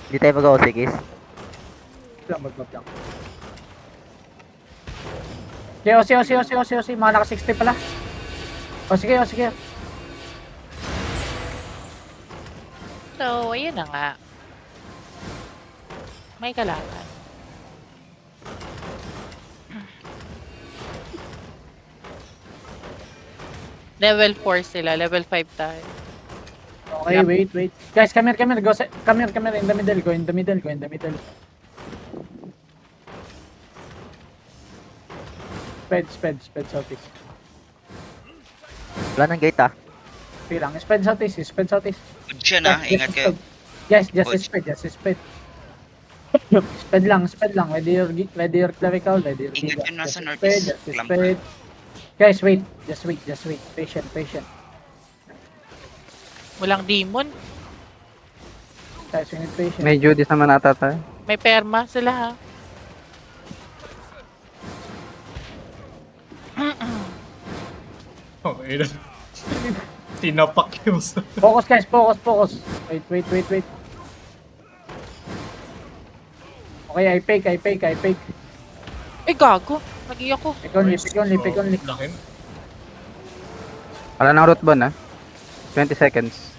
Hindi tayo mag-OC, Kiss. Lang, mag-buff lang. Sige, mga naka 60 pala. Sige. So, ayun na nga. May kalaban. Level 4 sila, level 5 tayo. Okay, wait. Guys, come here. Come here, in the middle. Go in the middle. Sped southeast. Wala nang gate, ah. Sige lang, sped southeast. Good siya na, ingat kayo. Guys, just Good. sped. Sped lang. Ready your clerical, ready your Ingat giga. yun nasa Just northeast. sped. Clamp. Guys, wait. Just wait. Patient. Walang demon. Guys, we need patience. May Judas naman ata tayo. May perma sila ha. Oh, ayun. Tinapak yung Focus, guys. Focus. Wait. Okay, I fake. Eh, gago. Nag-iyak ko. Pick only. Laki. Wala nang root bond, 20 seconds.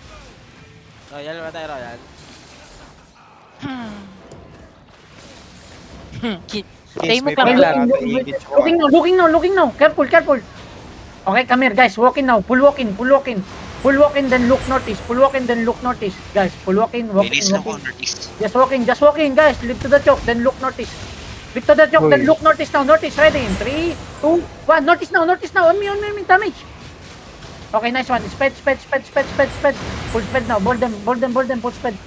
Royal ba tayo, Royal? Stay mo may lang. pala. Looking now. Careful. Okay, come here, guys. Walk in now. Full walk in, then look northeast. Guys, full walk in. Release na ko, northeast. Just walk in, guys. Lift to the choke, then look northeast. Then look northeast now. Northeast, ready in 3, 2, 1. Northeast now. On me, damage. Okay, nice one. Sped. Full sped now. Bold them, full sped.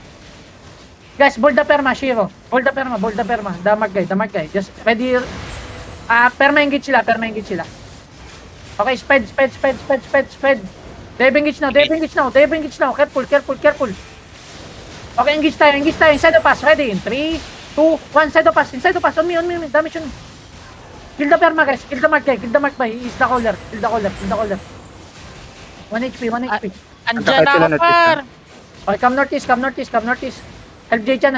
Guys, bold the perma, Shiro. Bold the perma. Damag guy. Just ready. Perma engage sila. Okay, sped. They have engage now. Careful. Okay, engage tayo. Inside the pass. Ready in 3, 2, 1. Inside the pass. On me. Damage on me. Kill the perma, guys. Kill the mark guy. He is the caller. Kill the caller. 1 HP. Andyan na ako, par. Okay, come northeast. Help Jay-chan.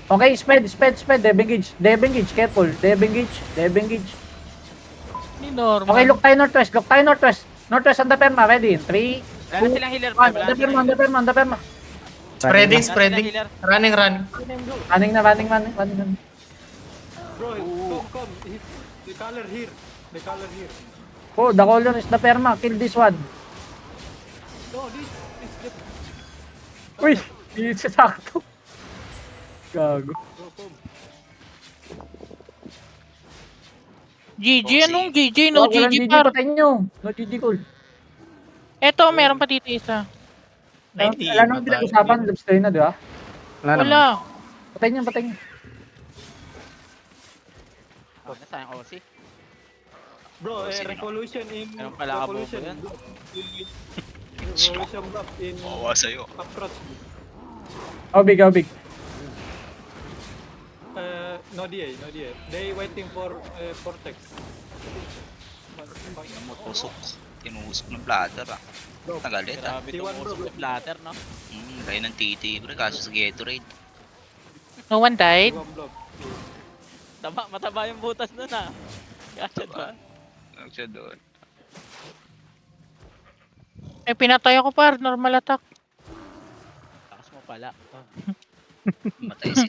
Okay, sped. They have engage. Careful. They have engage. Ni normal. Okay, look tayo northwest. Northwest on the perma. Ready in 3, Wala na silang healer. 1. On the perma. Spreading. Healer. Running. Running na. Bro, come. The color here. Oh, the caller is the perma. Kill this one. No, this is the... Uy, hindi siya sakto. Gago. Bro, come. GG, anong GG? No Walang GG, GG, par. patayin nyo. No GG, cool. Eto, meron pa dito isa. Wala nang pinag-usapan. Lobs kayo na, di ba? Wala naman. Wala. Patayin nyo. Oh, nasayang OC. Bro, Sino? revolution in... Meron pala kabobo Revolution yan. Revolution buff in... Mawawa sa'yo. Approach. How big? No DA. They waiting for Vortex. Tusok. Tinusok ng bladder, Nagalit, Grabe T1 itong bro. usok ng platter, no? Kaya ng titi, bro. Kaso sa Gatorade. No one died. One block. Mataba yung butas nun, ah. Gotcha ba? Ano siya doon? May pinatay ako, par. Normal attack. Takas mo pala. Matay si